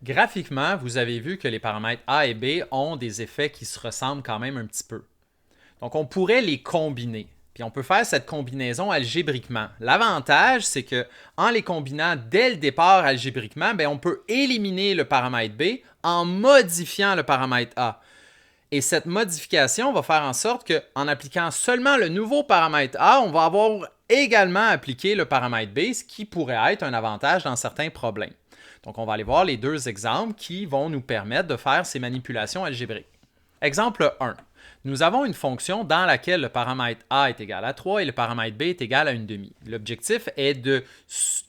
Graphiquement, vous avez vu que les paramètres A et B ont des effets qui se ressemblent quand même un petit peu. Donc, on pourrait les combiner. Puis on peut faire cette combinaison algébriquement. L'avantage, c'est que en les combinant dès le départ algébriquement, on peut éliminer le paramètre B en modifiant le paramètre A. Et cette modification va faire en sorte qu'en appliquant seulement le nouveau paramètre A, on va avoir également appliqué le paramètre B, ce qui pourrait être un avantage dans certains problèmes. Donc, on va aller voir les deux exemples qui vont nous permettre de faire ces manipulations algébriques. Exemple 1. Nous avons une fonction dans laquelle le paramètre A est égal à 3 et le paramètre B est égal à 1/2. L'objectif est de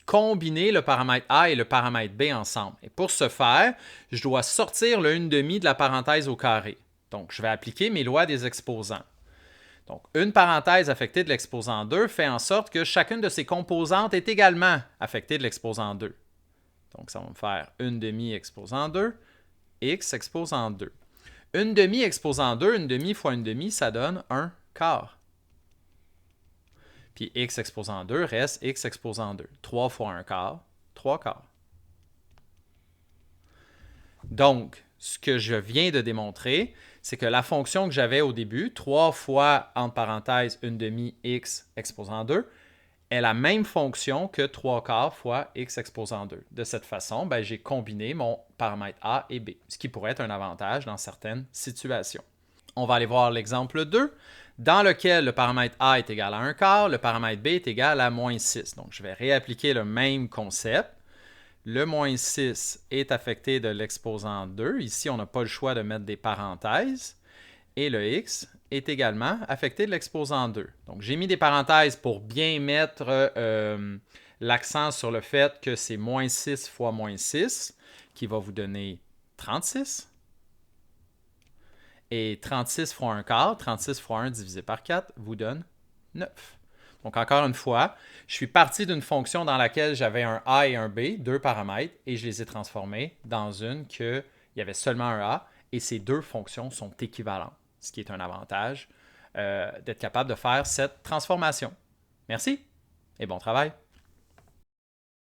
combiner le paramètre A et le paramètre B ensemble. Et pour ce faire, je dois sortir le 1/2 de la parenthèse au carré. Donc, je vais appliquer mes lois des exposants. Donc, une parenthèse affectée de l'exposant 2 fait en sorte que chacune de ses composantes est également affectée de l'exposant 2. Donc, ça va me faire 1/2 exposant 2, x exposant 2. 1/2 exposant 2, 1/2 fois 1/2, ça donne 1 quart. Puis x exposant 2 reste x exposant 2. 3 fois 1 quart, 3 quarts. Donc, ce que je viens de démontrer, c'est que la fonction que j'avais au début, 3 fois, entre parenthèses, 1/2 x exposant 2, est la même fonction que 3 quarts fois x exposant 2. De cette façon, j'ai combiné mon paramètre A et B, ce qui pourrait être un avantage dans certaines situations. On va aller voir l'exemple 2, dans lequel le paramètre A est égal à 1 quart, le paramètre B est égal à moins 6. Donc, je vais réappliquer le même concept. Le moins 6 est affecté de l'exposant 2. Ici, on n'a pas le choix de mettre des parenthèses. Et le x est également affecté de l'exposant 2. Donc, j'ai mis des parenthèses pour bien mettre l'accent sur le fait que c'est moins 6 fois moins 6 qui va vous donner 36. Et 36 fois 1 quart, 36 fois 1 divisé par 4 vous donne 9. Donc, encore une fois, je suis parti d'une fonction dans laquelle j'avais un A et un B, deux paramètres, et je les ai transformés dans une qu'il y avait seulement un A, et ces deux fonctions sont équivalentes, ce qui est un avantage d'être capable de faire cette transformation. Merci et bon travail.